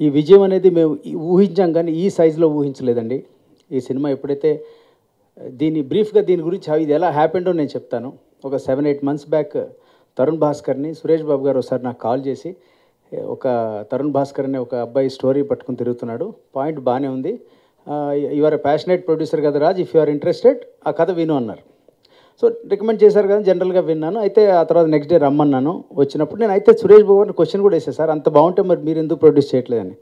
ఈ విజయం అనేది మేము ఊహించాం కానీ ఈ సైజులో ఊహించలేదండి. ఈ సినిమా ఎప్పుడైతే బ్రీఫ్గా దీని గురించి ఇది ఎలా హ్యాపెండో నేను చెప్తాను. ఒక 7-8 మంత్స్ బ్యాక్ తరుణ్ భాస్కర్ని సురేష్ బాబు గారు ఒకసారి నాకు కాల్ చేసి, ఒక తరుణ్ భాస్కర్ అనే ఒక అబ్బాయి స్టోరీ పట్టుకుని తిరుగుతున్నాడు, పాయింట్ బాగానే ఉంది, you are a passionate producer కదా Raj, if you are interested ఆ కథ విను అన్నారు. సో రికమెండ్ చేశారు కదా, జనరల్గా విన్నాను. అయితే ఆ తర్వాత నెక్స్ట్ డే రమ్మన్నాను. వచ్చినప్పుడు నేను అయితే సురేష్ బాబు గారిని క్వశ్చన్ కూడా వేసాను, సార్ అంత బాగుంటే మరి మీరు ఎందుకు ప్రొడ్యూస్ చేయట్లేదని.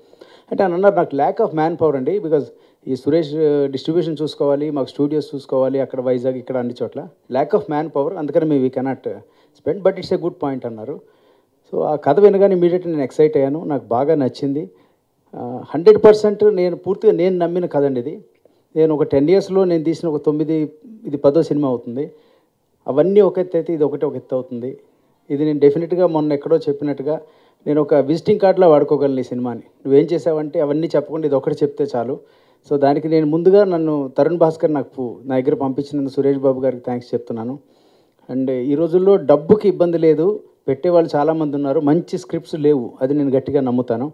అంటే ఆయన అన్నారు, నాకు ల్యాక్ ఆఫ్ మ్యాన్ పవర్ అండి, బికాజ్ ఈ సురేష్ డిస్ట్రిబ్యూషన్ చూసుకోవాలి, మాకు స్టూడియోస్ చూసుకోవాలి, అక్కడ వైజాగ్ ఇక్కడ అన్ని చోట్ల ల్యాక్ ఆఫ్ మ్యాన్ పవర్, అందుకని మేము we cannot spend, but it's a good point అన్నారు. సో ఆ కథ వినగానే ఇమీడియట్గా నేను ఎక్సైట్ అయ్యాను, నాకు బాగా నచ్చింది. 100% నేను పూర్తిగా నేను నమ్మిన కథ అండి ఇది. నేను ఒక 10 yearsలో నేను తీసిన ఒక 9, ఇది 10వ సినిమా అవుతుంది. అవన్నీ ఒక ఎత్తు అయితే ఇది ఒక ఎత్తు అవుతుంది. ఇది నేను డెఫినెట్గా మొన్న ఎక్కడో చెప్పినట్టుగా నేను ఒక విజిటింగ్ కార్డ్లా వాడుకోగలను ఈ సినిమాని. నువ్వేం చేసావంటే అవన్నీ చెప్పకుండా ఇది ఒకటి చెప్తే చాలు. సో దానికి నేను ముందుగా నన్ను తరుణ్ భాస్కర్ నా దగ్గర పంపించినందుకు సురేష్ బాబు గారికి థ్యాంక్స్ చెప్తున్నాను. అండ్ ఈ రోజుల్లో డబ్బుకి ఇబ్బంది లేదు, పెట్టేవాళ్ళు చాలామంది ఉన్నారు, మంచి స్క్రిప్ట్స్ లేవు, అది నేను గట్టిగా నమ్ముతాను.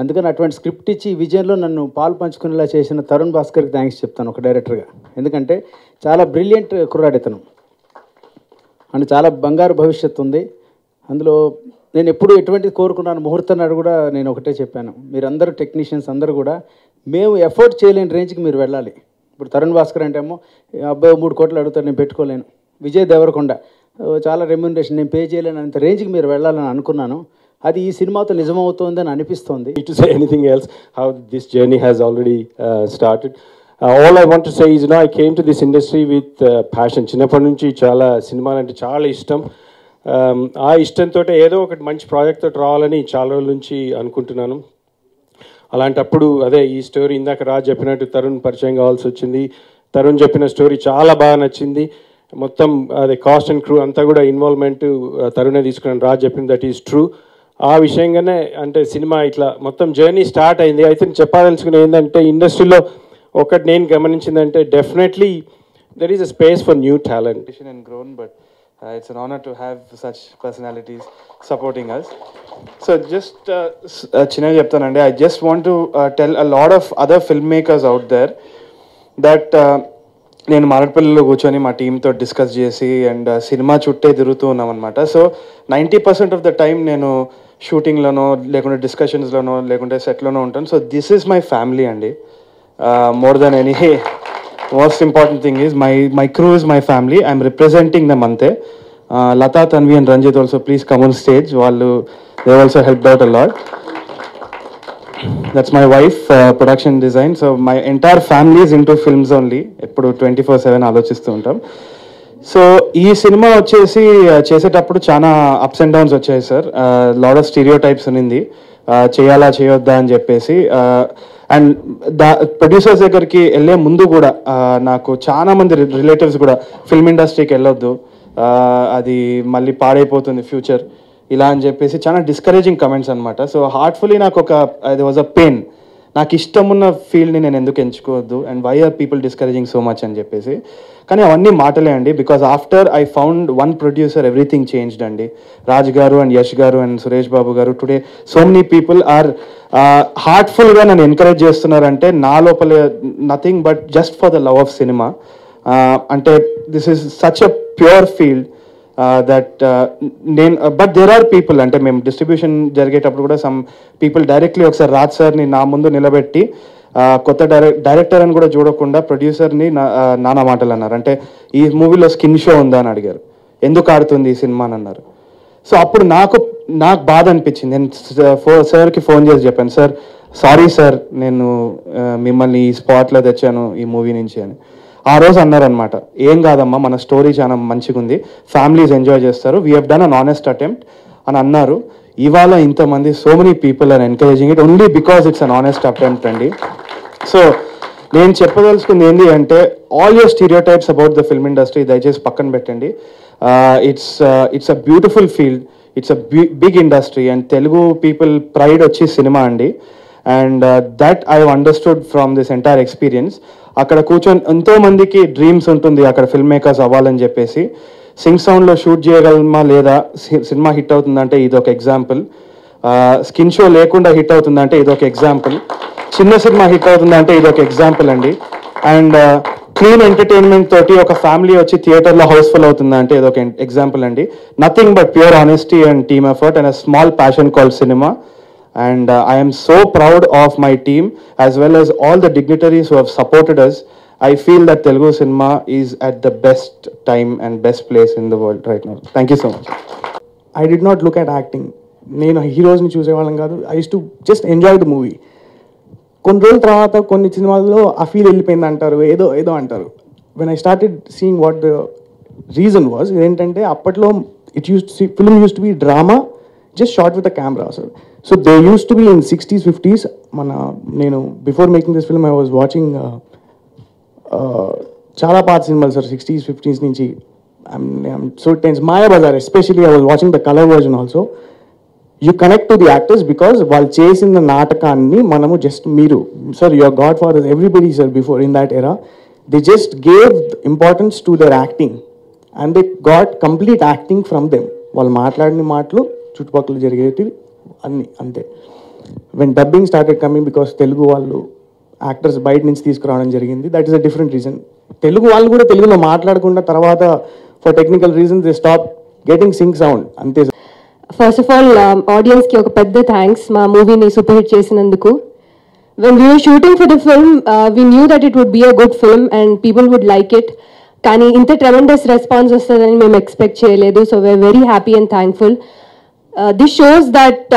అందుకని అటువంటి స్క్రిప్ట్ ఇచ్చి ఈ విజయంలో నన్ను పాలు పంచుకునేలా చేసిన తరుణ్ భాస్కర్కి థ్యాంక్స్ చెప్తాను ఒక డైరెక్టర్గా. ఎందుకంటే చాలా బ్రిలియంట్ కుర్రాడితను అండ్ చాలా బంగారు భవిష్యత్తు ఉంది అందులో. నేను ఎప్పుడు ఎటువంటిది కోరుకున్నాను, ముహూర్తం నాడు కూడా నేను ఒకటే చెప్పాను, మీరందరూ టెక్నీషియన్స్ అందరూ కూడా మేము ఎఫోర్డ్ చేయలేని రేంజ్కి మీరు వెళ్ళాలి. ఇప్పుడు తరుణ్ భాస్కర్ అంటే ఏమో అబ్బాయి 3 కోట్లు అడుగుతారు, నేను పెట్టుకోలేను. విజయ్ దేవరకొండ చాలా రెమ్యూనరేషన్, నేను పే చేయలేను అంత రేంజ్కి మీరు వెళ్ళాలని అనుకున్నాను. అది ఈ సినిమాతో నిజమవుతోందని అనిపిస్తోంది. To say anything else, how this journey has already started. All I want to say is, I came to this industry with passion. చిన్నప్పటి నుంచి చాలా సినిమాలు అంటే చాలా ఇష్టం. ఆ ఇష్టంతో ఏదో ఒకటి మంచి ప్రాజెక్ట్ తోటి రావాలని చాలా రోజుల నుంచి అనుకుంటున్నాను. అలాంటప్పుడు అదే ఈ స్టోరీ ఇందాక రాజ్ చెప్పినట్టు తరుణ్ పరిచయం కావాల్సి వచ్చింది. తరుణ్ చెప్పిన స్టోరీ చాలా బాగా నచ్చింది. మొత్తం అదే కాస్ట్ అండ్ క్రూ అంతా కూడా ఇన్వాల్వ్మెంట్ తరుణే తీసుకున్నాను. రాజ్ చెప్పింది దట్ ఈస్ ట్రూ. ఆ విషయంగానే అంటే సినిమా ఇట్లా మొత్తం జర్నీ స్టార్ట్ అయింది. అయితే చెప్పాల్సుకునేది ఏంటంటే ఇండస్ట్రీలో ఒకటి నేను గమనించిందంటే definitely there is a space for new talent. And grown, but it's an honor to have such personalities supporting us. So just చిన్నగా చెప్తానండి, I just want to tell a lot of other filmmakers out there that నేను మారట్పల్లిలో కూర్చొని మా టీంతో discuss చేసి and cinema చుట్టే తిరుగుతూ ఉన్నాం అనమాట. సో 90% ఆఫ్ ద టైం నేను షూటింగ్లోనో లేకుంటే డిస్కషన్స్లోనో లేకుంటే సెట్లోనో ఉంటాను. So this is my family అండి. More than any most important thing is my crew is my family. I'm representing them అంతే. Latha, Tanvi and Ranjith also please come on stage. వాళ్ళు they also helped out a lot. That's my wife, production design. So my entire family is into films only. ఎప్పుడు 24/7 ఆలోచిస్తూ ఉంటాం. So ఈ cinema వచ్చేసి చేసేటప్పుడు చాలా ups and downs వచ్చాయి sir. Lot of stereo types ఉన్నింది, చేయాలా చేయొద్దా అని చెప్పేసి. అండ్ ప్రొడ్యూసర్స్ దగ్గరికి వెళ్ళే ముందు కూడా నాకు చాలా మంది రిలేటివ్స్ కూడా ఫిల్మ్ ఇండస్ట్రీకి వెళ్ళొద్దు, అది మళ్ళీ పాడైపోతుంది ఫ్యూచర్ ఇలా అని చెప్పేసి చాలా డిస్కరేజింగ్ కమెంట్స్ అనమాట. సో హార్ట్ఫుల్లీ నాకు అది వాజ్ అ పెయిన్. నాకు ఇష్టం ఉన్న ఫీల్డ్ని నేను ఎందుకు ఎంచుకోవద్దు and why are people discouraging so much అని చెప్పేసి. కానీ అవన్నీ మాటలే అండి, because after I found one producer everything changed అండి. రాజ్ గారు అండ్ యష్ గారు and Suresh Babu garu today so many people are హార్ట్ఫుల్గా నన్ను ఎంకరేజ్ చేస్తున్నారంటే నా లోపల nothing but just for the love of cinema. అంటే this is such a pure field but there are people, అంటే మేము డిస్ట్రిబ్యూషన్ జరిగేటప్పుడు కూడా సమ్ పీపుల్ డైరెక్ట్లీ ఒకసారి రాజ్ సార్ని నా ముందు నిలబెట్టి కొత్త డైరెక్టర్ అని కూడా చూడకుండా ప్రొడ్యూసర్ని నానా మాటలు అన్నారు. అంటే ఈ మూవీలో స్కిన్ షో ఉందా అని అడిగారు, ఎందుకు ఆడుతుంది ఈ సినిమా అని అన్నారు. సో అప్పుడు నాకు బాధ అనిపించింది. నేను సార్కి ఫోన్ చేసి చెప్పాను, సార్ సారీ సార్, నేను మిమ్మల్ని ఈ స్పాట్లో తెచ్చాను ఈ మూవీ నుంచి అని. ఆ రోజు అన్నారనమాట, ఏం కాదమ్మా, మన స్టోరీ చాలా మంచిగా ఉంది, ఫ్యామిలీస్ ఎంజాయ్ చేస్తారు, we have done an honest attempt అని అన్నారు. ఇవాళ ఇంతమంది so many people are encouraging it only because it's an honest attempt అండి. సో నేను చెప్పదలుచుకుంది ఏంటి అంటే, all your stereotypes about the film industry దయచేసి పక్కన పెట్టండి. It's a beautiful field, it's a big industry and Telugu people pride వచ్చి సినిమా అండి. And that I understood from this entire experience. అక్కడ కూర్చొని ఎంతోమందికి డ్రీమ్స్ ఉంటుంది అక్కడ ఫిల్మ్ మేకర్స్ అవ్వాలని చెప్పేసి. సింగ్ సౌండ్లో షూట్ చేయగలమా లేదా సినిమా హిట్ అవుతుందంటే ఇది ఒక ఎగ్జాంపుల్. స్కిన్ షో లేకుండా హిట్ అవుతుందంటే ఇది ఒక ఎగ్జాంపుల్, చిన్న సినిమా హిట్ అవుతుందంటే ఇది ఒక ఎగ్జాంపుల్ అండి. అండ్ క్లీన్ ఎంటర్టైన్మెంట్ తోటి ఒక ఫ్యామిలీ వచ్చి థియేటర్లో హౌస్ఫుల్ అవుతుందంటే ఇది ఒక ఎగ్జాంపుల్ అండి. Nothing but pure honesty and team effort and a small passion called cinema. And I am so proud of my team as well as all the dignitaries who have supported us. I feel that Telugu cinema is at the best time and best place in the world right now. Thank you so much. I did not look at acting. నేను హీరోస్ని చూసేవాళ్ళం కాదు. I used to just enjoy the movie. కొన్ని రోజుల తర్వాత కొన్ని సినిమాల్లో ఆ feel వెళ్ళిపోయింది అంటారు, ఏదో ఏదో అంటారు. When I started seeing what the reason was, ఏంటంటే అప్పట్లో film used to be drama just shot with a camera. So they used to be in 60s, 50s. Before making this film, I was watching చాలా పాత సినిమాలు sir, 60s, 50s నుంచి. I'm so tense. Mayabazar especially, I was watching the color version also. You connect to the actors because వాళ్ళు చేసిన నాటకాన్ని మనము just మీరు sir, your godfathers, everybody sir before in that era, they just gave importance to their acting and they got complete acting from them. వాళ్ళు మాట్లాడిన మాటలు చుట్టుపక్కల జరిగేవి అన్నీ అంతే. When dubbing started coming, because Telugu వాళ్ళు యాక్టర్స్ బయట నుంచి తీసుకురావడం జరిగింది. That is a different reason. Telugu వాళ్ళు కూడా తెలుగులో మాట్లాడకుండా తర్వాత for technical reasons they stop getting sync sound అంతే. ఫస్ట్ ఆఫ్ ఆల్ ఆడియన్స్కి ఒక పెద్ద థ్యాంక్స్ మా మూవీని సూపర్ హిట్ చేసినందుకు. When we were shooting for the film we knew that it would be a good film and people would like it. కానీ ఇంత tremendous response వస్తుందని మేము ఎక్స్పెక్ట్ చేయలేదు. So we're very happy and thankful. This shows that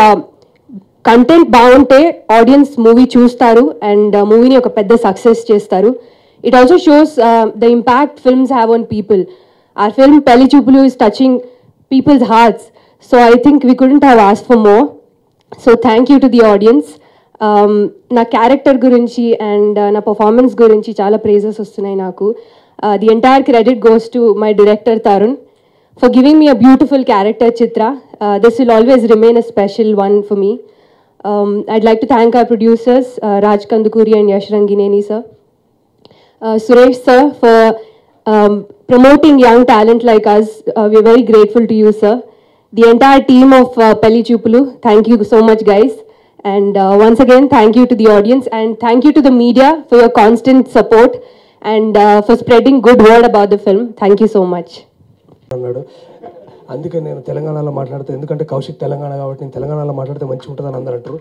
content బాగుంటే audience movie చూస్తారు and మూవీని ఒక పెద్ద సక్సెస్ చేస్తారు. It also shows the impact films have on people. Our film Pelli Choopulu is touching people's hearts. So I think we couldn't have asked for more. So thank you to the audience. నా character గురించి and నా performance గురించి చాలా praises వస్తున్నాయి నాకు. The entire credit goes to my director Tarun for giving me a beautiful character, Chitra. This will always remain a special one for me. I'd like to thank our producers, Raj Kandukuri and Yash Rangineni, sir. Suresh, sir, for promoting young talent like us. We're very grateful to you, sir. The entire team of Pelli Chupulu, thank you so much, guys. And once again, thank you to the audience and thank you to the media for your constant support and for spreading good word about the film. Thank you so much. అన్నాడు. అందుకే నేను తెలంగాణలో మాట్లాడితే, ఎందుకంటే కౌశిక్ తెలంగాణ కాబట్టి నేను తెలంగాణలో మాట్లాడితే మంచిగా ఉంటుందని అందరూ అంటారు.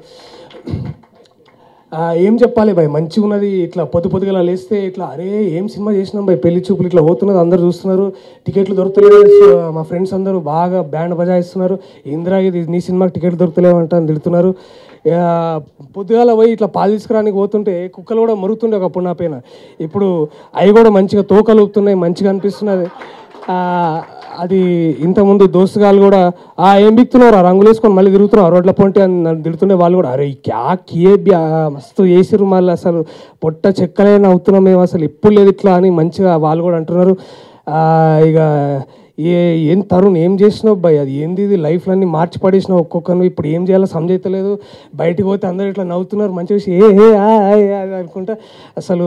ఏం చెప్పాలి భయ్, మంచిగా ఉన్నది. ఇట్లా పొద్దుగల లేస్తే ఇట్లా అరే ఏం సినిమా చేసినాం భయ్, పెళ్లి చూపులు ఇట్లా పోతున్నది, అందరు చూస్తున్నారు, టికెట్లు దొరుకుతలేవు. మా ఫ్రెండ్స్ అందరూ బాగా బ్యాండ్ బజాయిస్తున్నారు. ఇందిరా ఇది నీ సినిమాకి టికెట్లు దొరుకుతలేవంట అని తిడుతున్నారు. పొద్దుగాల పోయి ఇట్లా పాలు తీసుకురానికి పోతుంటే కుక్కలు కూడా మరుగుతుండే ఒకప్పుడు నా పైన. ఇప్పుడు అవి కూడా మంచిగా తోకలు ఊపుతున్నాయి, మంచిగా అనిపిస్తున్నది. అది ఇంతకుముందు దోస్తుగాలు కూడా ఏం బిక్తున్నారు, రంగులు వేసుకొని మళ్ళీ తిరుగుతున్నారు రోడ్ల పొంటి అని నన్ను తిడుతుండే. వాళ్ళు కూడా అరే కియే మస్తు చేసిరు, మళ్ళీ అసలు పొట్ట చెక్కలేని అవుతున్నాం మేము, అసలు ఎప్పుడు లేదు ఇట్లా అని మంచిగా వాళ్ళు కూడా అంటున్నారు. ఇక ఏం తరుణ్ ఏం చేసినావు భయ్, అది ఏంది ఇది లైఫ్లో అన్నీ మార్చి పడేసినావు ఒక్కొక్కరు. ఇప్పుడు ఏం చేయాలో సమజైతలేదు. బయటికి పోతే అందరూ ఇట్లా నవ్వుతున్నారు, మంచిగా అది అనుకుంటా. అసలు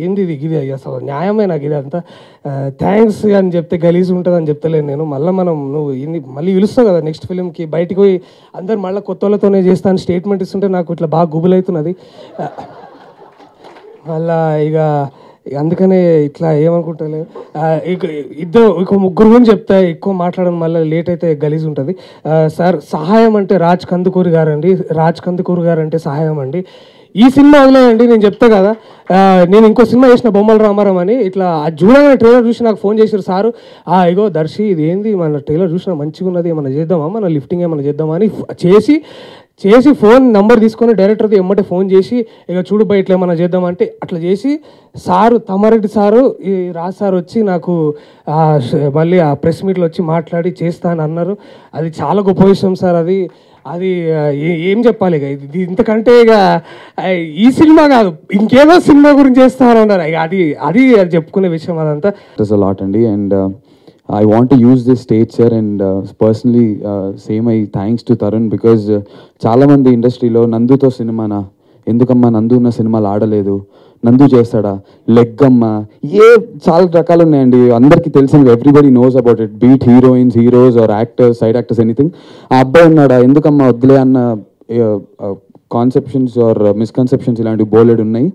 ఏంది ఇది గిది, అసలు న్యాయమే నాకు ఇది అంతా. థ్యాంక్స్ అని చెప్తే గలీజ్ ఉంటుంది అని చెప్తలేను నేను. మళ్ళీ నువ్వు మళ్ళీ పిలుస్తావు కదా నెక్స్ట్ ఫిలింకి, బయటికి పోయి అందరు మళ్ళీ కొత్త వాళ్ళతోనే చేస్తాను స్టేట్మెంట్ ఇస్తుంటే నాకు ఇట్లా బాగా గుబులవుతున్నది. మళ్ళా ఇక అందుకనే ఇట్లా ఏమనుకుంటలే. ఇంకో ముగ్గురు గురించి చెప్తా, ఎక్కువ మాట్లాడడం మళ్ళీ లేట్ అయితే గలీజ్ ఉంటుంది. సార్ సహాయం అంటే రాజ్ కందుకూరి గారు అండి. రాజ్ కందుకూరి గారు అంటే సహాయం అండి. ఈ సినిమా వదిలేయండి, నేను చెప్తా కదా. నేను ఇంకో సినిమా చేసిన బొమ్మల రామారావు అని, ఇట్లా అది చూడగానే ట్రైలర్ చూసి నాకు ఫోన్ చేశారు సారు. ఇగో దర్శి ఇది ఏంది మన ట్రైలర్ చూసినా మంచిగా ఉన్నది, ఏమైనా చేద్దామా, మన లిఫ్టింగ్ ఏమైనా చేద్దామా అని చేసి ఫోన్ నెంబర్ తీసుకొని డైరెక్టర్ది ఎమ్మటే ఫోన్ చేసి ఇక చూడు బయట ఇట్లా ఏమన్నా చేద్దామంటే అట్లా చేసి సారు తమ్మారెడ్డి సారు ఈ రాజ్ సార్ వచ్చి నాకు మళ్ళీ ఆ ప్రెస్ మీట్లో వచ్చి మాట్లాడి చేస్తా అని అన్నారు. అది చాలా గొప్ప విషయం సార్. అది ఏం చెప్పాలి ఇక, ఇది ఇంతకంటే ఇక ఈ సినిమా కాదు ఇంకేదో సినిమా గురించి చేస్తారన్నారు. ఇక అది చెప్పుకునే విషయం అదంతా. ఇట్స్ అ లాట్ అండి. And I want to use this stage, sir, and personally say my thanks to Tarun because చాలా మంది ఇండస్ట్రీలో నందుతో సినిమానా ఎందుకమ్మా నందు ఉన్న సినిమాలు ఆడలేదు, నందు చేస్తాడా, లెగ్గమ్మ, చాలా రకాలు ఉన్నాయండి. అందరికీ తెలిసినవి, everybody knows about it, be it heroines, heroes or actors, side actors, anything. ఆ అబ్బాయి ఉన్నాడా, ఎందుకమ్మా వద్దులే అన్న కాన్సెప్షన్స్ ఆర్ మిస్కన్సెప్షన్స్ ఇలాంటివి బోలెడ్ ఉన్నాయి.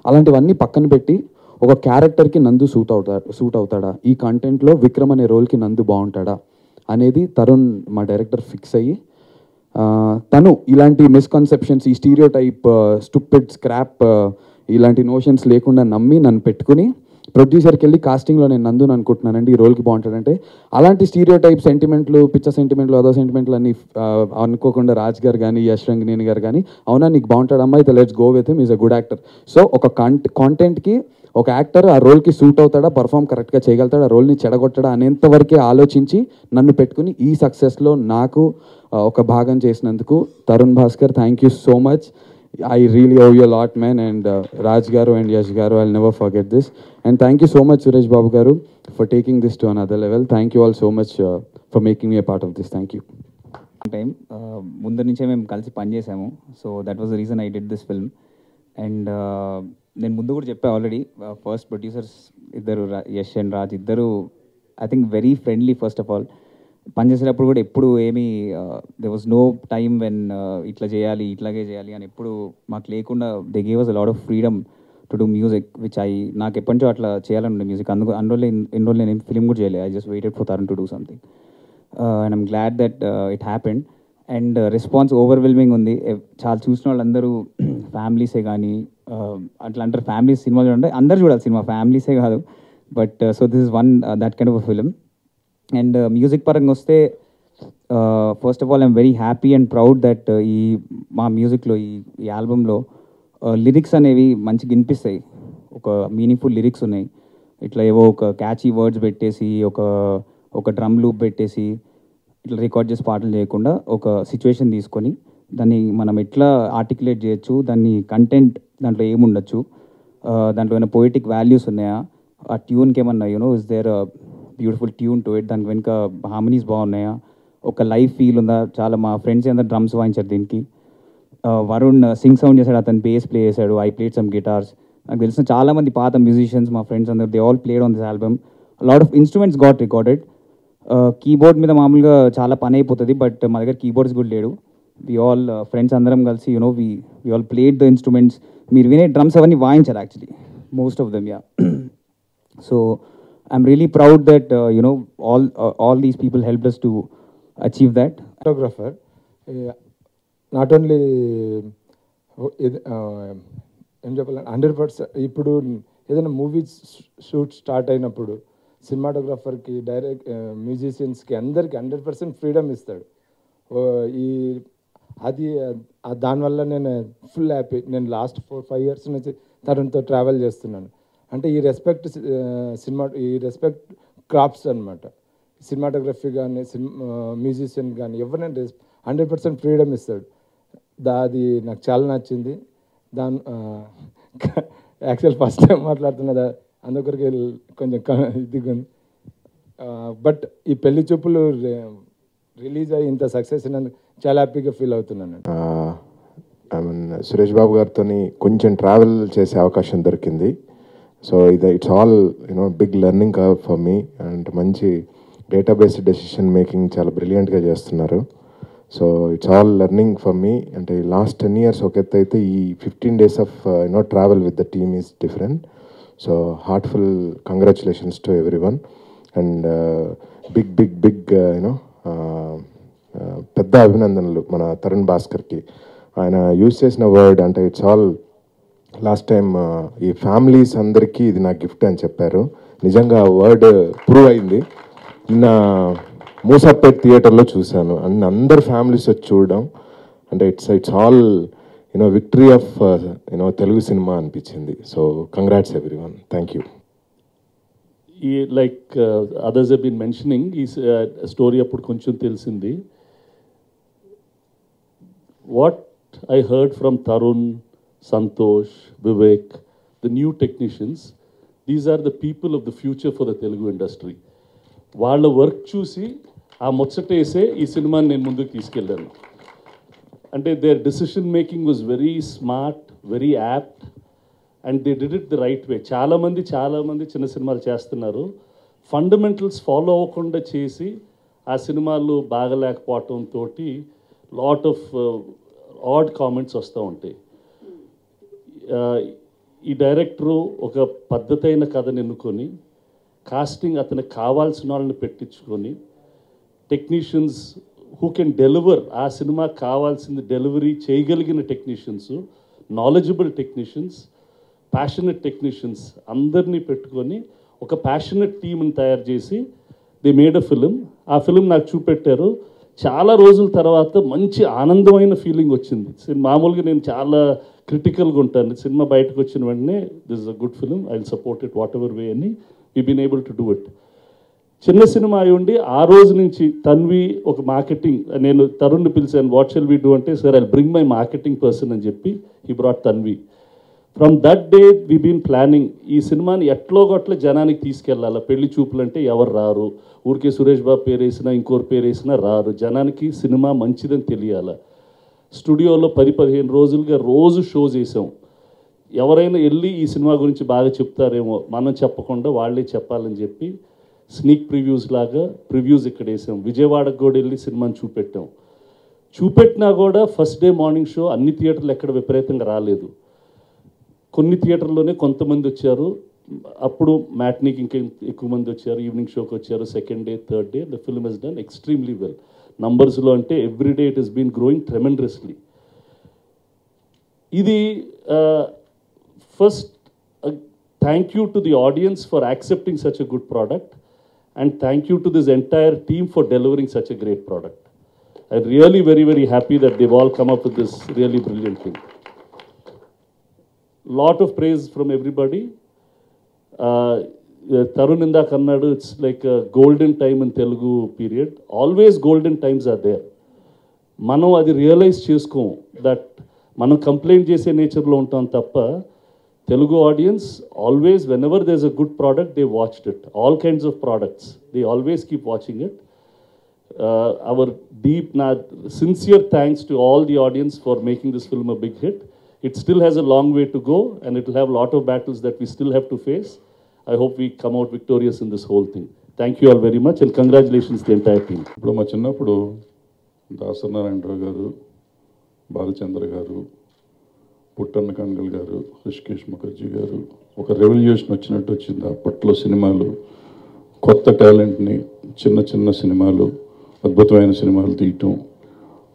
అలాంటివన్నీ పక్కన పెట్టి ఒక క్యారెక్టర్కి నందు సూట్ అవుతాడా, ఈ కంటెంట్లో విక్రమ్ అనే రోల్కి నందు బాగుంటాడా అనేది తరుణ్ మా డైరెక్టర్ ఫిక్స్ అయ్యి, తను ఇలాంటి మిస్కన్సెప్షన్స్, ఈ స్టీరియో టైప్, స్టూపిడ్, స్క్రాప్, ఇలాంటి నోషన్స్ లేకుండా నమ్మి నన్ను పెట్టుకుని ప్రొడ్యూసర్కి వెళ్ళి కాస్టింగ్లో నేను నందుని అనుకుంటున్నానండి ఈ రోల్కి బాగుంటాడంటే, అలాంటి స్టీరియో టైప్ సెంటిమెంట్లు, పిచ్చ సెంటిమెంట్లు, అదో సెంటిమెంట్లు అన్ని అనుకోకుండా రాజ్ గారు కానీ, యశ్ రంగినేని గారు కానీ, అవునా నీకు బాగుంటాడమ్మా, అయితే let's go with him, is a good actor. So ఒక కాంటెంట్కి ఒక యాక్టర్ ఆ రోల్కి సూట్ అవుతాడా, పర్ఫామ్ కరెక్ట్గా చేయగలుగుతాడా, ఆ రోల్ని చెడగొట్టడా అనేంతవరకే ఆలోచించి నన్ను పెట్టుకుని ఈ సక్సెస్లో నాకు ఒక భాగం చేసినందుకు Tarun Bhaskar, thank you so much. I really owe you a lot, man, and Raj Garu and Yash Garu, I'll never forget this. And thank you so much, Suresh Babu Garu, for taking this to another level. Thank you all so much for making me a part of this. Thank you. Time ముందు నుంచే మేము కలిసి పనిచేసాము. So that was the reason I did this film. And నేను ముందు కూడా చెప్పా already, first producers ఇద్దరు, యష్ అండ్ రాజ్ ఇద్దరు, I think very friendly. First of all పనిచేసేటప్పుడు కూడా ఎప్పుడు ఏమీ they was no time when ఇట్లా చేయాలి, ఇట్లాగే చేయాలి అని ఎప్పుడు మాకు లేకుండా they gave us a lot of freedom to do music, which నాకు ఎప్పటి నుంచో అట్లా చేయాలండి మ్యూజిక్. అందులో ఎన్ని రోజులు నేను ఫిల్మ్ కూడా చేయలేదు. I just waited for Tarun to do something and I'm glad that it happened. And response overwhelming ఉంది. చాలా చూసిన వాళ్ళందరూ ఫ్యామిలీసే కానీ అట్లా అంటారు, ఫ్యామిలీస్ సినిమా చూడండి, అందరు చూడాలి సినిమా, ఫ్యామిలీసే కాదు. But so this is one that kind of a film. And music పరంగా వస్తే, first of all I'm very happy and proud that మా మ్యూజిక్లో, ఈ ఆల్బంలో లిరిక్స్ అనేవి మంచిగా వినిపిస్తాయి. ఒక మీనింగ్ఫుల్ లిరిక్స్ ఉన్నాయి. ఇట్లా ఏవో ఒక క్యాచీ వర్డ్స్ పెట్టేసి, ఒక డ్రమ్ లూప్ పెట్టేసి ఇట్లా రికార్డ్ చేసి పాటలు చేయకుండా, ఒక సిచ్యువేషన్ తీసుకొని దాన్ని మనం ఎట్లా ఆర్టికులేట్ చేయొచ్చు, దాన్ని కంటెంట్ దాంట్లో ఏముండొచ్చు, దాంట్లో ఏమైనా పొయిటిక్ వాల్యూస్ ఉన్నాయా, ఆ ట్యూన్కి ఏమన్నా is there beautiful tune to it, దానికి వెనుక హార్మనీస్ బాగున్నాయా, ఒక లైవ్ ఫీల్ ఉందా. చాలా మా ఫ్రెండ్స్ అందరూ డ్రమ్స్ వాయించారు దీనికి. వరుణ్ సింగ్ సౌండ్ చేశాడు, అతను బేస్ ప్లే చేశాడు, ఐ ప్లేడ్ సమ్ గిటార్స్. నాకు తెలిసిన చాలామంది పాత మ్యూజిషియన్స్ మా ఫ్రెండ్స్ అందరూ, they all played on this album. Lot of instruments got recorded. Keyboard మీద మామూలుగా చాలా పని అయిపోతుంది, బట్ మా దగ్గర కీబోర్డ్స్ కూడా లేడు. వి ఆల్ ఫ్రెండ్స్ అందరం కలిసి we all played the instruments. మీరు వినే డ్రమ్స్ అవన్నీ వాయించారు actually, most of them. Yeah, so I'm really proud that all these people helped us to achieve that. Photographer, not only ఏం చెప్పాలి 100%. ఇప్పుడు ఏదైనా మూవీస్ షూట్ స్టార్ట్ అయినప్పుడు సినిమాటోగ్రాఫర్కి, డైరెక్ట్ మ్యూజిషియన్స్కి అందరికీ 100% ఫ్రీడమ్ ఇస్తాడు. అది దానివల్ల నేను ఫుల్ హ్యాపీ. నేను లాస్ట్ 4-5 years నుంచి తరుణ్తో ట్రావెల్ చేస్తున్నాను. అంటే ఈ రెస్పెక్ట్ క్రాఫ్ట్స్ అనమాట. సినిమాటోగ్రఫీ కానీ, మ్యూజిషియన్ కానీ ఎవరైనా 100% ఫ్రీడమ్ ఇస్తాడు. అది నాకు చాలా నచ్చింది. యాక్చువల్ ఫస్ట్ టైం మాట్లాడుతున్నదా, అందుకొరికి కొంచెం ఇదిగా ఉంది. బట్ ఈ పెళ్లి చూపులు రిలీజ్ అయ్యి ఇంత సక్సెస్ అయినందుకు చాలా హ్యాపీగా ఫీల్ అవుతున్నాను. సురేష్ బాబు గారితో కొంచెం ట్రావెల్ చేసే అవకాశం దొరికింది. So it's all big learning curve for me. And మంచి డేటాబేస్డ్ డెసిషన్ మేకింగ్ చాలా బ్రిలియంట్గా చేస్తున్నారు. So it's all learning for me. అంటే లాస్ట్ 10 years ఒక ఎత్తు అయితే, ఈ 15 days of travel with the team is different. So heartful congratulations to everyone. And big పెద్ద అభినందనలు మన తరుణ్ భాస్కర్కి. ఆయన యూజ్ చేసిన వర్డ్ అంటే ఇట్స్ ఆల్ లాస్ట్ టైం ఈ ఫ్యామిలీస్ అందరికీ ఇది నా గిఫ్ట్ అని చెప్పారు. నిజంగా ఆ వర్డ్ ప్రూవ్ అయింది. నిన్న మూసాపేట్ థియేటర్లో చూశాను. అండ్ అందరు ఫ్యామిలీస్ వచ్చి చూడడం అంటే it's all victory of Telugu cinema అనిపించింది. So congrats everyone. Thank you. Like others have been mentioning, ఈ స్టోరీ అప్పుడు కొంచెం తెలిసింది. What I heard from Tarun, Santosh, Vivek, the new technicians, these are the people of the future for the Telugu industry. వాళ్ళ work చూసి ఆ ముచ్చటేసే ఈ సినిమాని నేను ముందుకు తీసుకెళ్ళాను. అంటే their decision making was very smart, very apt, and they did it the right way. చాలామంది చిన్న సినిమాలు చేస్తున్నారు, ఫండమెంటల్స్ ఫాలో అవ్వకుండా చేసి ఆ సినిమాలు బాగలేకపోవటంతో లాట్ ఆఫ్ ఆడ్ కామెంట్స్ వస్తూ ఉంటాయి. ఈ డైరెక్టరు ఒక పద్ధతైన కథను ఎన్నుకొని, కాస్టింగ్ అతనికి కావాల్సిన వాళ్ళని పెట్టించుకొని, టెక్నీషియన్స్ హూ కెన్ డెలివర్, ఆ సినిమాకి కావాల్సింది డెలివరీ చేయగలిగిన technicians, knowledgeable technicians, passionate technicians అందరినీ పెట్టుకొని ఒక ప్యాషనెట్ టీమ్ని తయారు చేసి దే మేడ్ అ ఫిలిం. ఆ ఫిలిం నాకు చూపెట్టారు. చాలా రోజుల తర్వాత మంచి ఆనందమైన ఫీలింగ్ వచ్చింది. మామూలుగా నేను చాలా క్రిటికల్గా ఉంటాను, సినిమా బయటకు వచ్చిన వెంటనే this is a good film, I will support it whatever way అని. We been able to do it. చిన్న సినిమా అయి ఉండి ఆ రోజు నుంచి తన్వి ఒక మార్కెటింగ్, నేను తరుణ్ని పిలిచాను, వాట్ షెల్ వీ డూ అంటే, sir I bring my marketing person అని చెప్పి he brought Tanvi. From that day we been planning, ఈ సినిమాని ఎట్లోగట్ల జనానికి తీసుకెళ్ళాలి. పెళ్లి చూపులు అంటే ఎవరు రారు, ఊరికే సురేష్ బాబు పేరు వేసినా ఇంకోరు పేరు వేసినా రారు, జనానికి సినిమా మంచిదని తెలియాలి. స్టూడియోలో 10-15 రోజులుగా రోజు షోస్ వేసాం. ఎవరైనా వెళ్ళి ఈ సినిమా గురించి బాగా చెప్తారేమో, మనం చెప్పకుండా వాళ్ళే చెప్పాలని చెప్పి స్నీక్ ప్రివ్యూస్ లాగా ప్రివ్యూస్ ఇక్కడ వేసాం. విజయవాడకు కూడా వెళ్ళి సినిమాని చూపెట్టినా కూడా ఫస్ట్ డే మార్నింగ్ షో అన్ని థియేటర్లు ఎక్కడ విపరీతంగా రాలేదు. కొన్ని థియేటర్లోనే కొంతమంది వచ్చారు. అప్పుడు మ్యాట్నీకి ఇంకా ఎక్కువ మంది వచ్చారు, ఈవినింగ్ షోకి వచ్చారు. Second day, third day the film has done extremely well. నంబర్స్లో అంటే everyday it has been growing tremendously. ఇది first thank you to the audience for accepting such a good product, and thank you to this entire team for delivering such a great product. I really very very happy that they all come up with this really brilliant thing. Lot of praise from everybody. Tarun indak annadu, it's like a golden time in Telugu period. Always golden times are there. Manam adi realize chesukom that manam complaint chese nature lo untam tappa, Telugu audience always, whenever there's a good product, they watched it. All kinds of products, they always keep watching it. Our deep, sincere thanks to all the audience for making this film a big hit. It still has a long way to go, and it will have a lot of battles that we still have to face. I hope we come out victorious in this whole thing. Thank you all very much, and congratulations to the entire team. ఇప్పుడు మా చిన్నప్పుడు దాసనారాయణరావు గారు, బాలచంద్ర గారు, పుట్టన్న కంగల్ గారు, రిషికేష్ ముఖర్జీ గారు, ఒక revolution వచ్చినట్టు వచ్చింది. అప్పట్లో సినిమాలు కొత్త టాలెంట్ని, చిన్న చిన్న సినిమాలు, అద్భుతమైన సినిమాలు తీయటం.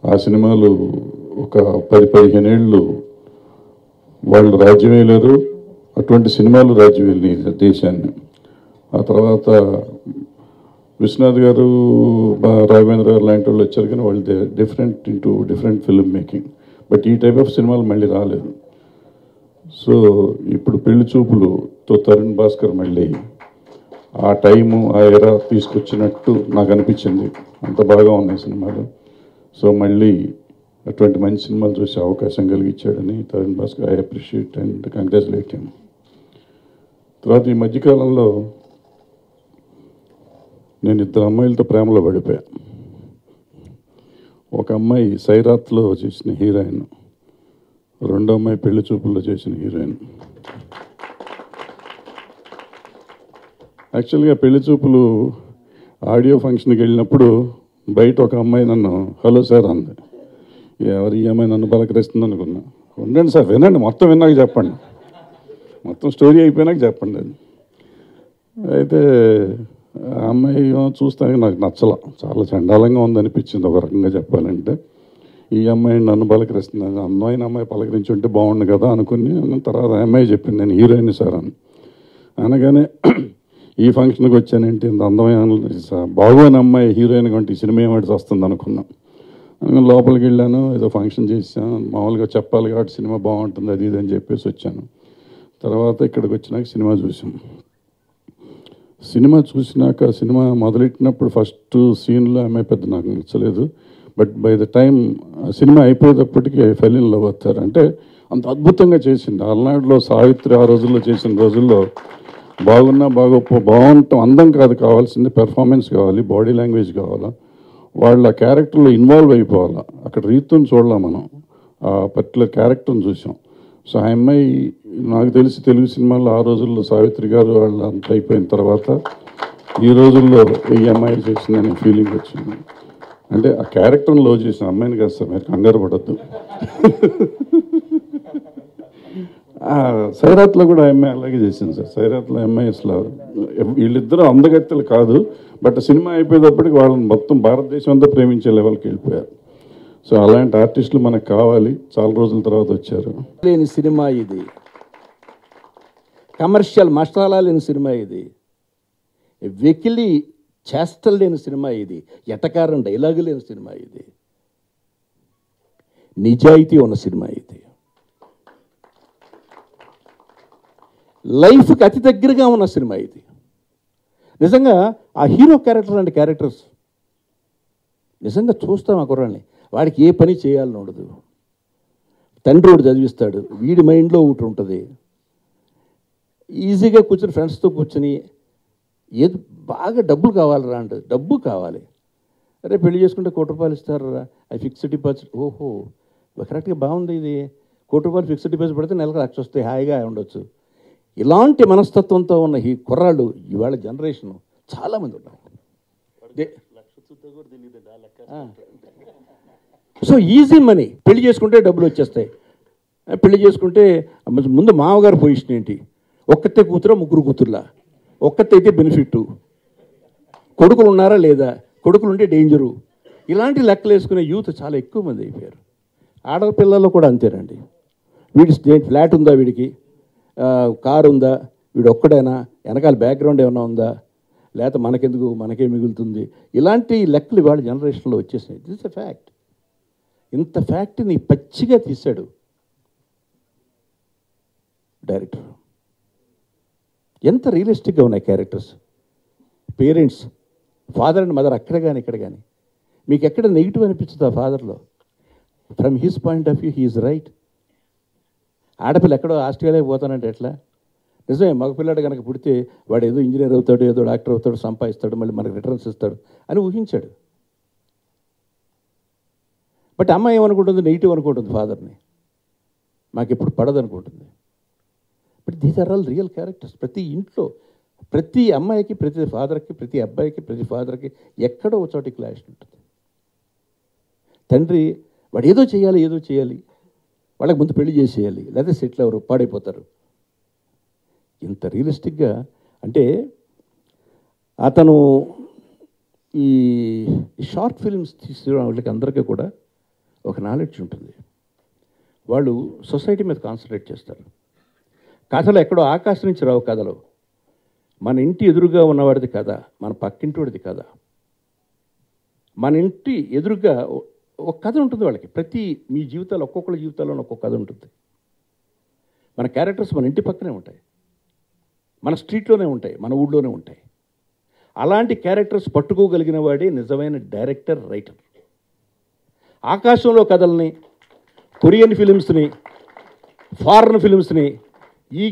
ఆ సినిమాలు ఒక 10-15 ఏళ్ళు వాళ్ళు రాజ్యం వేయలేరు, అటువంటి సినిమాలు రాజ్యం వెళ్ళినాయి దేశాన్ని. ఆ తర్వాత విశ్వనాథ్ గారు, రాఘవేంద్ర గారు లాంటి వాళ్ళు వచ్చారు, కానీ వాళ్ళు different into different film making. But ఈ టైప్ ఆఫ్ సినిమాలు మళ్ళీ రాలేదు. సో ఇప్పుడు పెళ్లి చూపులుతో తరుణ్ భాస్కర్ మళ్ళీ ఆ టైము, ఆ ఎరా తీసుకొచ్చినట్టు నాకు అనిపించింది. అంత బాగా ఉన్నాయి సినిమాలు. సో మళ్ళీ అటువంటి మంచి సినిమాలు చూసే అవకాశం కలిగించాడని Tarun Bhaskar I appreciate and congratulate him. తర్వాత ఈ మధ్యకాలంలో నేను 2 అమ్మాయిలతో ప్రేమలో పడిపోయా. ఒక అమ్మాయి సైరాత్లో చేసిన హీరోయిన్, రెండో అమ్మాయి పెళ్లి చూపుల్లో చేసిన హీరోయిన్. యాక్చువల్గా పెళ్లి చూపులు ఆడియో ఫంక్షన్కి వెళ్ళినప్పుడు బయట ఒక అమ్మాయి నన్ను హలో సార్ అంది. ఎవరు ఈ అమ్మాయి నన్ను పలకరిస్తుంది అనుకున్నా. ఉండండి సార్, వినండి, మొత్తం విన్నాక చెప్పండి, మొత్తం స్టోరీ అయిపోయినాక చెప్పండి అది. అయితే ఆ అమ్మాయి చూస్తాక నాకు నచ్చల, చాలా చండాలంగా ఉందనిపించింది ఒక రకంగా చెప్పాలంటే. ఈ అమ్మాయి నన్ను పలకరిస్తుంది, అందమైన అమ్మాయి పలకరించి ఉంటే బాగుండు కదా అనుకుని. తర్వాత ఆ అమ్మాయి చెప్పింది నేను హీరోయిన్ సార్ అని. అనగానే ఈ ఫంక్షన్కి వచ్చానంటే ఇంత అందమైన బాగోని అమ్మాయి హీరోయిన్ కంటే ఈ సినిమా ఏమిటి వస్తుంది అనుకున్నాం. లోపలికి వెళ్ళాను, ఏదో ఫంక్షన్ చేసాను, మామూలుగా చెప్పాలి కాబట్టి సినిమా బాగుంటుంది అది ఇది అని చెప్పేసి వచ్చాను. తర్వాత ఇక్కడికి వచ్చినాక సినిమా చూసాం. సినిమా చూసినాక సినిమా మొదలెట్టినప్పుడు ఫస్ట్ సీన్లో ఆమె పెద్ద నాకు నచ్చలేదు. But by the time cinema అయిపోయేటప్పటికీ ఫెల్ ఇన్ లవ్ అవుతారు. అంటే అంత అద్భుతంగా చేసింది. అలనాడులో సావిత్రి ఆ రోజుల్లో చేసిన రోజుల్లో బాగున్నా బాగోపో బాగుంటాం, అందం కాదు కావాల్సింది, పెర్ఫార్మెన్స్ కావాలి, బాడీ లాంగ్వేజ్ కావాలా. వాళ్ళ క్యారెక్టర్లో ఇన్వాల్వ్ అయిపోవాలి. అక్కడ రీతుని చూడలేం మనం, ఆ పర్టికులర్ క్యారెక్టర్ని చూసాం. సో ఆ అమ్మాయి నాకు తెలిసి తెలుగు సినిమాల్లో ఆ రోజుల్లో సావిత్రి గారు వాళ్ళు అంత అయిపోయిన తర్వాత ఈ రోజుల్లో ఈ అమ్మాయి చేసిందనే ఫీలింగ్ వచ్చింది. అంటే ఆ క్యారెక్టర్ని లవ్ చేసిన అమ్మాయిని కాదు సార్, మీరు కంగారు పడద్దు. సైరాత్లో కూడా అమ్మాయి అలాగే చేసింది సార్. సైరాత్లో అమ్మాయి అసలు వీళ్ళిద్దరూ అందగత్తెలు కాదు, బట్ సినిమా అయిపోయేటప్పటికి వాళ్ళని మొత్తం భారతదేశం అంతా ప్రేమించే లెవెల్కి వెళ్ళిపోయారు. సో అలాంటి ఆర్టిస్టులు మనకు కావాలి, చాలా రోజుల తర్వాత వచ్చారు. లేని సినిమా ఇది, కమర్షియల్ మసాలా లేని సినిమా ఇది, వెకిలి చేష్టలు లేని సినిమా ఇది, ఎటకారం డైలాగు లేని సినిమా ఇది, నిజాయితీ ఉన్న సినిమా ఇది, లైఫ్కి అతి దగ్గరగా ఉన్న సినిమా ఇది. నిజంగా ఆ హీరో క్యారెక్టర్ అంటే క్యారెక్టర్స్ నిజంగా చూస్తాం. ఆ కుర్రాన్ని, వాడికి ఏ పని చేయాలని ఉండదు, తండ్రి ఒకటి చదివిస్తాడు, వీడి మైండ్లో ఒకటి ఉంటుంది, ఈజీగా కూర్చొని ఫ్రెండ్స్తో కూర్చొని ఏది బాగా డబ్బులు కావాలరా అంటే డబ్బు కావాలి, అరే పెళ్లి చేసుకుంటే ₹1,00,00,000 ఇస్తారా, అది ఫిక్స్డ్ డిపాజిట్, ఓహో కరెక్ట్గా బాగుంది, ఇది ₹1,00,00,000 ఫిక్స్డ్ డిపాజిట్ పడితే నెలకు 1,00,000 వస్తాయి, హాయిగా ఉండొచ్చు. ఇలాంటి మనస్తత్వంతో ఉన్న ఈ కుర్రాళ్ళు ఇవాళ జనరేషన్ చాలామంది ఉన్నారు. సో ఈజీ మనీ, పెళ్లి చేసుకుంటే డబ్బులు వచ్చేస్తాయి, పెళ్లి చేసుకుంటే ముందు మామగారు పొజిషన్ ఏంటి, ఒక్కతే కూతురా ముగ్గురు కూతుర్లా, ఒక్కతే అయితే బెనిఫిట్, కొడుకులు ఉన్నారా లేదా, కొడుకులు ఉంటే డేంజరు, ఇలాంటి లెక్కలు వేసుకునే యూత్ చాలా ఎక్కువ మంది అయిపోయారు. ఆడపిల్లల్లో కూడా అంతేనండి. వీడి ఫ్లాట్ ఉందా, వీడికి కారు ఉందా, వీడు ఒక్కడైనా, వెనకాల బ్యాక్గ్రౌండ్ ఏమైనా ఉందా, లేకపోతే మనకెందుకు, మనకే మిగులుతుంది, ఇలాంటి లెక్కలు ఇవాళ జనరేషన్లో వచ్చేసాయి. This a fact. ఇంత ఫ్యాక్ట్ని పచ్చిగా తీశాడు డైరెక్టర్. ఎంత రియలిస్టిక్గా ఉన్నాయి characters. Parents, father and mother అక్కడ కానీ ఇక్కడ కానీ మీకు ఎక్కడ నెగిటివ్ అనిపించదు ఆ ఫాదర్లో. From his point of view he is right. ఆడపిల్ల ఎక్కడో ఆస్ట్రేలియా పోతానంటే ఎట్లా, నిజమే, మగపిల్లాడు కనుక పుడితే వాడు ఏదో ఇంజనీర్ అవుతాడు, ఏదో డాక్టర్ అవుతాడు, సంపాదిస్తాడు, మళ్ళీ మనకు రిటర్న్స్ ఇస్తాడు అని ఊహించాడు. బట్ అమ్మాయి ఏమనుకుంటుంది, నెగిటివ్ అనుకుంటుంది ఫాదర్ని, మాకు ఎప్పుడు పడదు అనుకుంటుంది. But these are all real characters. ప్రతి ఇంట్లో ప్రతి అమ్మాయికి, ప్రతి ఫాదర్కి, ప్రతి అబ్బాయికి, ప్రతి ఫాదర్కి ఎక్కడో ఒక చోటి క్లాష్ ఉంటుంది. తండ్రి వాడు ఏదో చేయాలి, వాళ్ళకి ముందు పెళ్లి చేసేయాలి, లేదా సెటిల్ ఎవరు పాడైపోతారు. ఇంత రియలిస్టిక్గా అంటే అతను ఈ షార్ట్ ఫిల్మ్స్ తీసిన వాళ్ళకి అందరికీ కూడా ఒక నాలెడ్జ్ ఉంటుంది. వాళ్ళు సొసైటీ మీద కాన్సన్ట్రేట్ చేస్తారు. కథలు ఎక్కడో ఆకాశం నుంచి రావు కథలు. మన ఇంటి ఎదురుగా ఉన్నవాడిది కథ, మన పక్కింటివాడిది కథ. మన ఇంటి ఎదురుగా ఒక కథ ఉంటుంది వాళ్ళకి. ప్రతి మీ జీవితాలు, ఒక్కొక్కరి జీవితాల్లోనే ఒక్కొక్క కథ ఉంటుంది. మన క్యారెక్టర్స్ మన ఇంటి పక్కనే ఉంటాయి, మన స్ట్రీట్లోనే ఉంటాయి, మన ఊళ్ళోనే ఉంటాయి. అలాంటి క్యారెక్టర్స్ పట్టుకోగలిగిన వాడే నిజమైన డైరెక్టర్, రైటర్. ఆకాశంలో కథల్ని, కొరియన్ ఫిలిమ్స్ని, ఫారెన్ ఫిలిమ్స్ని ఈ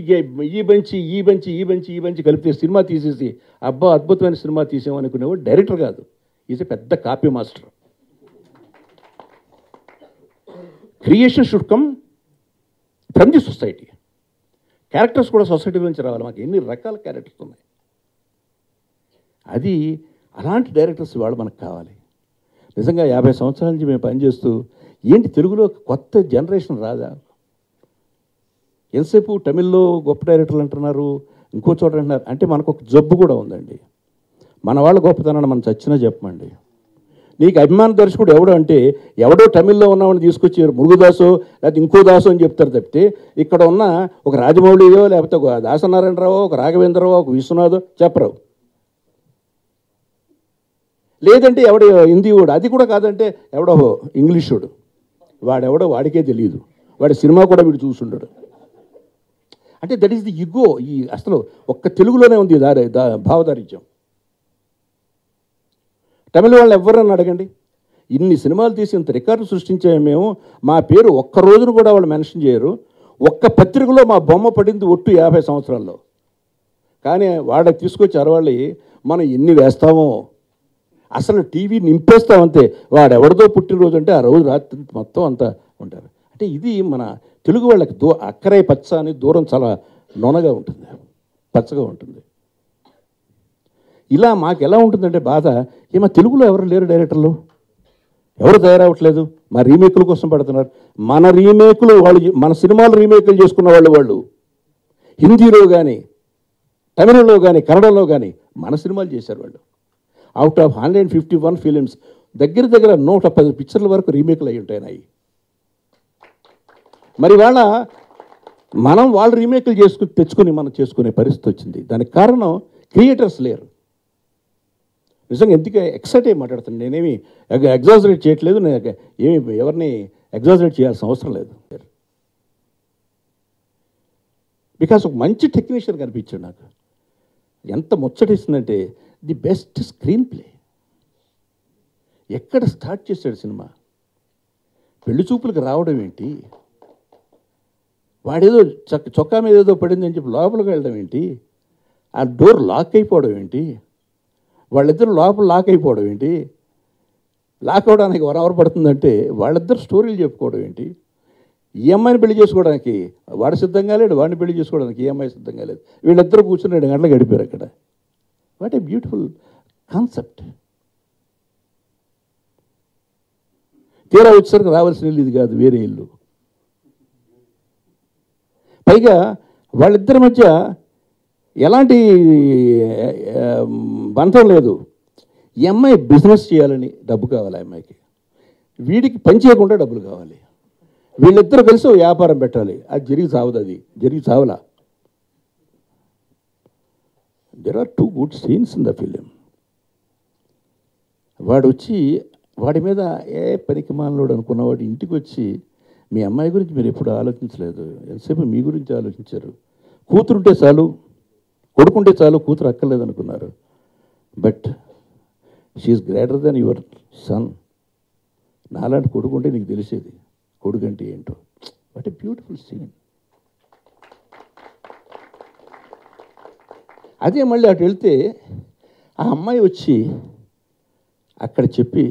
బంచి కలిపితే సినిమా తీసేసి అబ్బా అద్భుతమైన సినిమా తీసామనుకునేవాడు డైరెక్టర్ కాదు, ఈజ్ ఎ పెద్ద copy master. Creation should come from the society. Characters కూడా సొసైటీ నుంచి రావాలి. మాకు ఎన్ని రకాల క్యారెక్టర్స్ ఉన్నాయి. అది అలాంటి డైరెక్టర్స్ వాళ్ళు మనకు కావాలి. నిజంగా 50 సంవత్సరాల నుంచి మేము పనిచేస్తూ ఏంటి తెలుగులో కొత్త జనరేషన్ రాదా? ఎంతసేపు తమిళ్లో గొప్ప డైరెక్టర్లు అంటున్నారు, ఇంకో చోట అంటున్నారు. అంటే మనకు ఒక జబ్బు కూడా ఉందండి. మన వాళ్ళ గొప్పతనాన్ని మనం చచ్చినా చెప్పమండి. నీకు అభిమాన దర్శకుడు ఎవడో అంటే ఎవడో తమిళ్లో ఉన్నవాడిని తీసుకొచ్చి మురుగుదాసో లేకపోతే ఇంకో దాసో అని చెప్తారు తప్పితే ఇక్కడ ఉన్న ఒక రాజమౌళియో లేకపోతే ఒక దాసనారాయణరావో, ఒక రాఘవేంద్రరావో, ఒక విశ్వనాథో చెప్పరు. లేదంటే ఎవడో హిందీ వాడు, అది కూడా కాదంటే ఎవడో ఇంగ్లీషోడు, వాడెవడో వాడికే తెలియదు, వాడి సినిమా కూడా వీడు చూసుంటాడు. అంటే దట్ ఈస్ ది ఇగో. ఈ అసలు ఒక్క తెలుగులోనే ఉంది భావదారిత్యం. తమిళ వాళ్ళని ఎవరన్నా అడగండి, ఇన్ని సినిమాలు తీసి ఇంత రికార్డు సృష్టించాము మేము, మా పేరు ఒక్క రోజును కూడా వాళ్ళు మెన్షన్ చేయరు. ఒక్క పత్రికలో మా బొమ్మ పడింది ఒట్టు 50 సంవత్సరాల్లో. కానీ వాళ్ళకి తీసుకొచ్చి అరవాళ్ళి మనం ఎన్ని వేస్తామో అసలు టీవీ నింపేస్తామంతే. వాడెవరిదో పుట్టినరోజు అంటే ఆ రోజు రాత్రి మొత్తం అంతా ఉంటారు. అంటే ఇది మన తెలుగు వాళ్ళకి అక్కరే పచ్చ అని దూరం చాలా నొనగా ఉంటుంది, పచ్చగా ఉంటుంది. ఇలా మాకు ఎలా ఉంటుందంటే బాధ, ఏమో తెలుగులో ఎవరు లేరు డైరెక్టర్లు, ఎవరు తయారవ్వట్లేదు, మా రీమేకుల కోసం పడుతున్నారు. మన రీమేకులు వాళ్ళు, మన సినిమాలు రీమేకులు చేసుకున్న వాళ్ళు హిందీలో కానీ తమిళంలో కానీ కన్నడంలో కానీ మన సినిమాలు చేశారు వాళ్ళు. అవుట్ ఆఫ్ 151 ఫిలిమ్స్ దగ్గర 110 పిక్చర్ల వరకు రీమేకులు అయి ఉంటాయి. మరి మనం వాళ్ళు రీమేకులు తెచ్చుకొని మనం చేసుకునే పరిస్థితి వచ్చింది. దానికి కారణం క్రియేటర్స్ లేరు. నిజంగా ఎందుకే ఎక్సైట్ అయ్యి మాట్లాడుతాను, నేనేమి ఎగ్జాజరేట్ చేయట్లేదు, నేను ఏమి ఎవరిని ఎగ్జాజరేట్ చేయాల్సిన అవసరం లేదు. బికాస్ ఒక మంచి టెక్నీషియన్ కనిపించాడు నాకు. ఎంత ముచ్చటిస్తుందంటే ది బెస్ట్ స్క్రీన్ ప్లే. ఎక్కడ స్టార్ట్ చేశాడు సినిమా, పెళ్లి చూపులకు రావడం ఏంటి, వాడేదో చొక్కా మీద ఏదో పడిందని చెప్పి లోపలికి వెళ్ళడం ఏంటి, ఆ డోర్ లాక్ అయిపోవడం ఏంటి, వాళ్ళిద్దరు లోపల లాక్ అయిపోవడం ఏంటి, లాక్ అవడానికి 1 అవర్ పడుతుందంటే వాళ్ళిద్దరు స్టోరీలు చెప్పుకోవడం ఏంటి, ఈ అమ్మాయిని పెళ్లి చేసుకోవడానికి వాడు సిద్ధంగా లేడు, వాడిని పెళ్లి చేసుకోవడానికి ఈ అమ్మాయి సిద్ధంగా లేదు, వీళ్ళిద్దరూ కూర్చొని 2 గంటలు గడిపారు అక్కడ. What a beautiful concept. తీరా వచ్చేసరికి రావాల్సిన ఇల్లు ఇది కాదు, వేరే ఇల్లు. పైగా వాళ్ళిద్దరి మధ్య ఎలాంటి బంధం లేదు. ఈ అమ్మాయి బిజినెస్ చేయాలని డబ్బు కావాలి, ఆ అమ్మాయికి వీడికి పని చేయకుండా డబ్బులు కావాలి. వీళ్ళిద్దరూ కలిసి వ్యాపారం పెట్టాలి. అది జరిగి చావలా. There are 2 good scenes in the film. వాడు వచ్చి వాడి మీద పనికి మానలోడు అనుకున్నవాడు ఇంటికి వచ్చి, మీ అమ్మాయి గురించి మీరు ఎప్పుడు ఆలోచించలేదు, ఎంతసేపు మీ గురించి ఆలోచించారు, కూతురుంటే చాలు, కొడుకుంటే చాలు, కూతురు అక్కర్లేదు అనుకున్నారు. But she's greater than your son. నాలాంటి కొడుకుంటే నీకు తెలిసేది కొడుకంటే ఏంటో. What a beautiful scene. అదే మళ్ళీ అటు వెళ్తే ఆ అమ్మాయి వచ్చి అక్కడ చెప్పి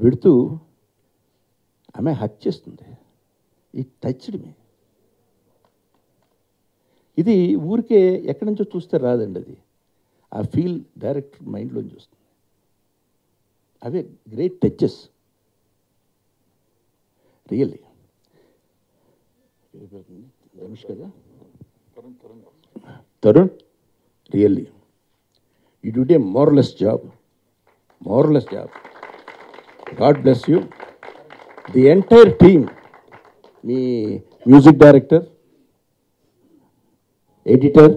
వెడుతూ ఆమె హక్ చేస్తుంది. ఈ టచ్డ్ మీ. ఇది ఊరికే ఎక్కడి నుంచో చూస్తే రాదండి, అది ఆ ఫీల్ డైరెక్టర్ మైండ్లోంచి వస్తుంది. అవే గ్రేట్ టచెస్ రియల్లీ. రమేష్ కదా, Tarun, really you did A marvellous job. God bless you. The entire team, me music director, editor,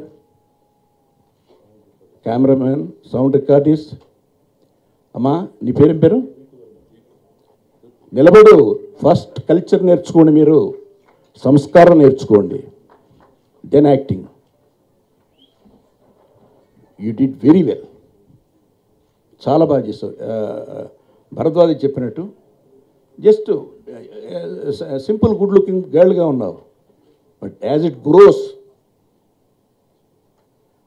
cameraman, sound recordist. అమ్మా నీ పేరు నిలబడు. ఫస్ట్ కల్చర్ నేర్చుకోండి, మీరు సంస్కారం నేర్చుకోండి, then acting. You did very well. చాలా బాగా చేస్తావు. భరద్వాజ్ చెప్పినట్టు జస్ట్ సింపుల్ గుడ్ లుకింగ్ గర్ల్గా ఉన్నావు, బట్ యాజ్ ఇట్ గ్రోస్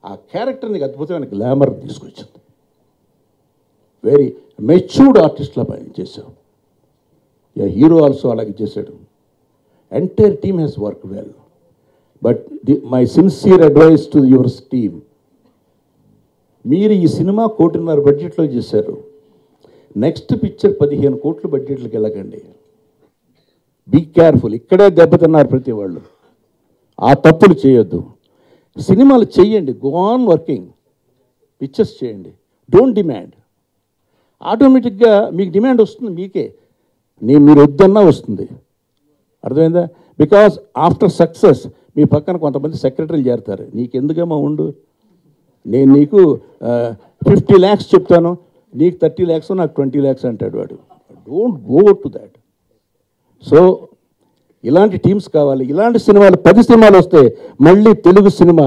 ఆ క్యారెక్టర్ నీకు అద్భుతమైన గ్లామర్ తీసుకొచ్చింది. వెరీ మెచ్యూర్డ్ ఆర్టిస్ట్లా పనిచేసావు. హీరో ఆల్సో అలాగే చేశాడు. Entire team has work well. But my sincere advice to your team, మీరు ఈ సినిమా 1.5 కోటి బడ్జెట్లో చేశారు. నెక్స్ట్ పిక్చర్ 15 కోట్ల బడ్జెట్లకు వెళ్ళకండి. Be careful. ఇక్కడే దెబ్బతిన్నారు ప్రతి వాళ్ళు. ఆ తప్పులు చేయొద్దు. సినిమాలు చేయండి, గో ఆన్ వర్కింగ్, పిక్చర్స్ చేయండి, డోంట్ డిమాండ్. ఆటోమేటిక్గా మీకు డిమాండ్ వస్తుంది, మీకే. మీరు వద్దన్నా వస్తుంది. అర్థమైందా? బికాస్ ఆఫ్టర్ సక్సెస్ మీ పక్కన కొంతమంది సెక్రటరీలు చేరుతారు. నీకెందుకమ్మా ఉండు, నేను నీకు 50 lakhs చెప్తాను, నీకు 30 lakhs, నాకు 20 lakhs అంటాడు వాడు. Don't go to that. So ఇలాంటి టీమ్స్ కావాలి. ఇలాంటి సినిమాలు 10 సినిమాలు వస్తే మళ్ళీ తెలుగు సినిమా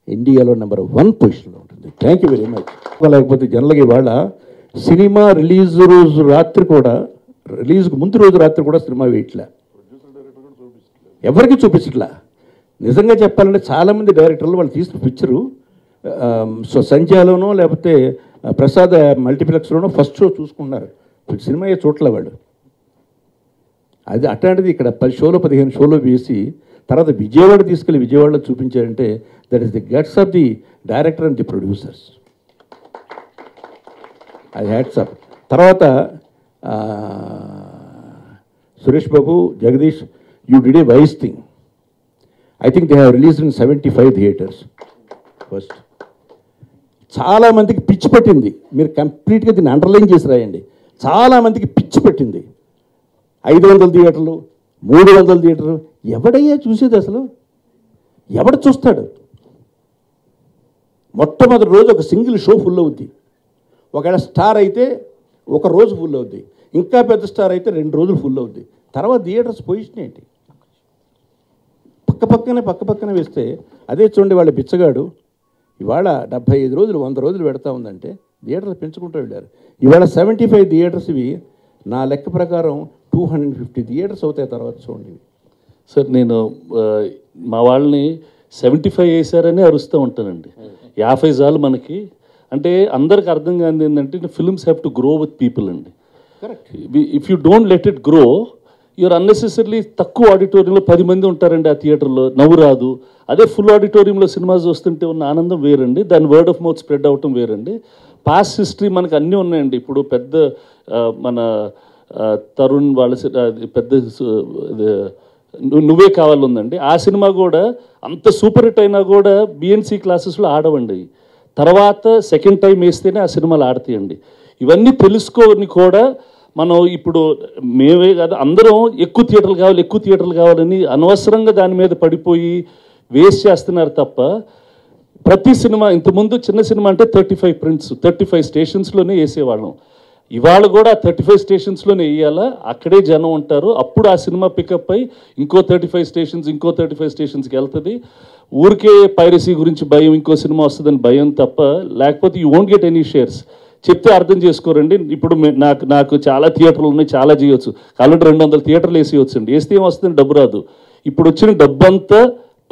ఇండియాలో నెంబర్ 1 పొజిషన్లో ఉంటుంది. Thank you very much. లేకపోతే జనరల్గా ఇవాళ సినిమా రిలీజ్ రోజు రాత్రి కూడా, రిలీజ్కి ముందు రోజు రాత్రి కూడా సినిమా వేయట్లే, ఎవరికి చూపించట్లా. నిజంగా చెప్పాలంటే చాలామంది డైరెక్టర్లు వాళ్ళు తీసిన పిక్చరు సంధ్యాలోనో లేకపోతే ప్రసాద్ మల్టీప్లెక్స్లోనూ ఫస్ట్ షో చూసుకున్నారు, సినిమా చూడలే వాళ్ళు. అది అట్లాంటిది ఇక్కడ 10 షోలు 15 షోలు వేసి తర్వాత విజయవాడ తీసుకెళ్ళి విజయవాడలో చూపించారంటే that is the guts of the director and the producers. అది హ్యాట్స్ ఆఫ్. తర్వాత Suresh Babu, Jagadish, you did a wise thing. I think they have released in 75 theatres first. చాలామందికి పిచ్చి పట్టింది, మీరు కంప్లీట్గా దీన్ని అండర్లైన్ చేసి రాయండి. చాలామందికి పిచ్చి పట్టింది. 500 థియేటర్లు, 300 థియేటర్లు, ఎవడయ్యా చూసేది అసలు? ఎవడు చూస్తాడు? మొట్టమొదటి రోజు ఒక సింగిల్ షో ఫుల్ అవుద్ది. ఒకవేళ స్టార్ అయితే ఒక రోజు ఫుల్ అవుద్ది, ఇంకా పెద్ద స్టార్ అయితే 2 రోజులు ఫుల్ అవుద్ది. తర్వాత థియేటర్స్ పొజిషన్ ఏంటి? పక్కపక్కనే వేస్తే అదే చూడండి, వాళ్ళ బిచ్చగాడు ఇవాళ 75 రోజులు 100 రోజులు పెడతా ఉందంటే థియేటర్లు పెంచుకుంటూ వెళ్ళారు. ఇవాళ 75 థియేటర్స్ ఇవి నా లెక్క ప్రకారం 250 థియేటర్స్ అవుతాయి తర్వాత చూడండి. సార్ నేను మా వాళ్ళని 75 వేసారని అరుస్తూ ఉంటానండి. 50 చాలు మనకి. అంటే అందరికి అర్థం కానిది ఏంటంటే films have to grow with people అండి. If you don't let it grow you're unnecessarily తక్కువ ఆడిటోరియంలో 10 మంది ఉంటారండి ఆ థియేటర్లో, నవ్వు రాదు. అదే ఫుల్ ఆడిటోరియంలో సినిమా చూస్తుంటే ఉన్న ఆనందం వేరండి, దాని వర్డ్ ఆఫ్ మౌత్ స్ప్రెడ్ అవటం వేరండి. పాస్ట్ హిస్టరీ మనకు అన్నీ ఉన్నాయండి. ఇప్పుడు పెద్ద మన తరుణ్ వాళ్ళ పెద్ద నువ్వే కావాలి ఉందండి. ఆ సినిమా కూడా అంత సూపర్ హిట్ అయినా కూడా బిఎన్సి క్లాసెస్లో ఆడవండి. తర్వాత సెకండ్ టైం వేస్తేనే ఆ సినిమాలు ఆడతాయండి. ఇవన్నీ తెలుసుకొని కూడా మనం ఇప్పుడు మేమే కాదు అందరం ఎక్కువ థియేటర్లు కావాలని అనవసరంగా దాని మీద పడిపోయి వేస్ట్ చేస్తున్నారు తప్ప ప్రతి సినిమా ఇంతకుముందు చిన్న సినిమా అంటే 35 ప్రింట్స్ 35 స్టేషన్స్లోనే వేసేవాళ్ళం. ఇవాళ కూడా 35 స్టేషన్స్లోనే వేయాలా, అక్కడే జనం ఉంటారు. అప్పుడు ఆ సినిమా పికప్ అయి ఇంకో 35 స్టేషన్స్కి వెళ్తుంది. ఊరికే పైరసీ గురించి భయం, ఇంకో సినిమా వస్తుందని భయం తప్ప, లేకపోతే you won't get any shares. చెప్తే అర్థం చేసుకోరండి. ఇప్పుడు నాకు చాలా థియేటర్లు ఉన్నాయి, చాలా చేయొచ్చు, కాబట్టి 200 థియేటర్లు వేసేయచ్చు అండి. వేస్తే ఏం వస్తుంది? డబ్బు రాదు. ఇప్పుడు వచ్చిన డబ్బు అంతా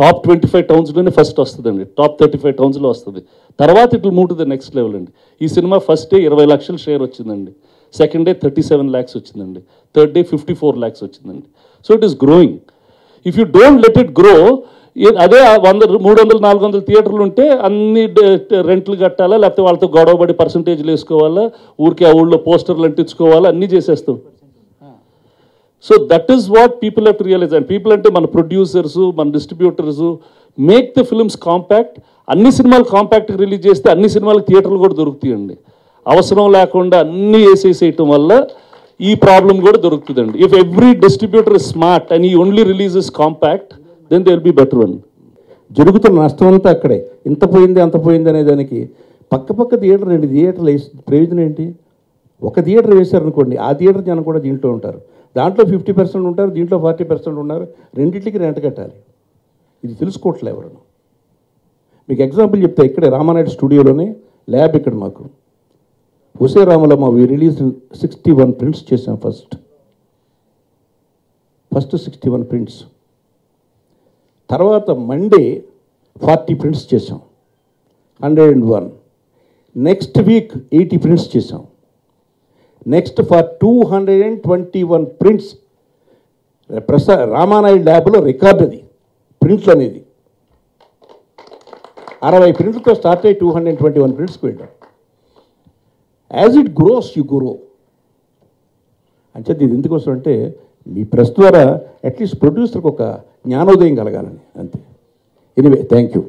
టాప్ 25 టౌన్స్లోనే ఫస్ట్ వస్తుందండి, టాప్ 35 టౌన్స్లో వస్తుంది. తర్వాత it will move to the next level అండి. ఈ సినిమా ఫస్ట్ డే 20 లక్షల షేర్ వచ్చిందండి, సెకండ్ డే 37 lakhs వచ్చిందండి, థర్డ్ డే 54 lakhs వచ్చిందండి. So it is growing. If you don't let it grow, అదే 100, 300, 400 థియేటర్లు ఉంటే అన్ని రెంట్లు కట్టాలా, లేకపోతే వాళ్ళతో గొడవపడి పర్సంటేజ్లు వేసుకోవాలా, ఊరికే ఆ ఊళ్ళో పోస్టర్లు అంటించుకోవాలా, అన్నీ చేసేస్తాం. So that is what people have to realise. And people అంటే మన ప్రొడ్యూసర్స్, మన distributors make the films compact. అన్ని సినిమాలు కాంపాక్ట్గా రిలీజ్ చేస్తే అన్ని సినిమాలకు థియేటర్లు కూడా దొరుకుతాయండి. అవసరం లేకుండా అన్నీ వేసేసేయటం వల్ల ఈ ప్రాబ్లం కూడా దొరుకుతుందండి. If every distributor is smart and ఈ only releases compact, then they will be better one. జరుగుతున్న నష్టం అంతా అక్కడే. ఇంత పోయింది అంత పోయింది అనే దానికి పక్క థియేటర్ 2 థియేటర్లు వేసి ప్రయోజనం ఏంటి? ఒక థియేటర్ వేశారనుకోండి, ఆ థియేటర్ జనం కూడా దీంట్లో ఉంటారు. దాంట్లో 50% ఉంటారు, దీంట్లో 40% ఉన్నారు. రెండింటికి రెంట్ కట్టాలి. ఇది తెలుసుకోవట్లే ఎవరు. మీకు ఎగ్జాంపుల్ చెప్తే ఇక్కడే రామానాయుడు స్టూడియోలోనే ల్యాబ్ ఇక్కడ మాకు హుసే రాములమ్మ రిలీజ్ 61 ప్రింట్స్ చేసాం. First 61 prints. తర్వాత మండే 40 ప్రింట్స్ చేసాం, 101. నెక్స్ట్ వీక్ 80 ప్రింట్స్ చేసాం. Next for 221 prints. రామానాయుడు ల్యాబ్లో రికార్డ్ అది ప్రింట్లు అనేది. 60 ప్రింట్లతో స్టార్ట్ అయ్యి 221 ప్రింట్స్కి వెళ్ళాం. As it gross you grow. అంచేది ఇది ఎందుకోసం అంటే మీ ప్రెస్ ద్వారా అట్లీస్ట్ ప్రొడ్యూసర్కి ఒక జ్ఞానోదయం కలగాలని అంతే. Anyway thank you.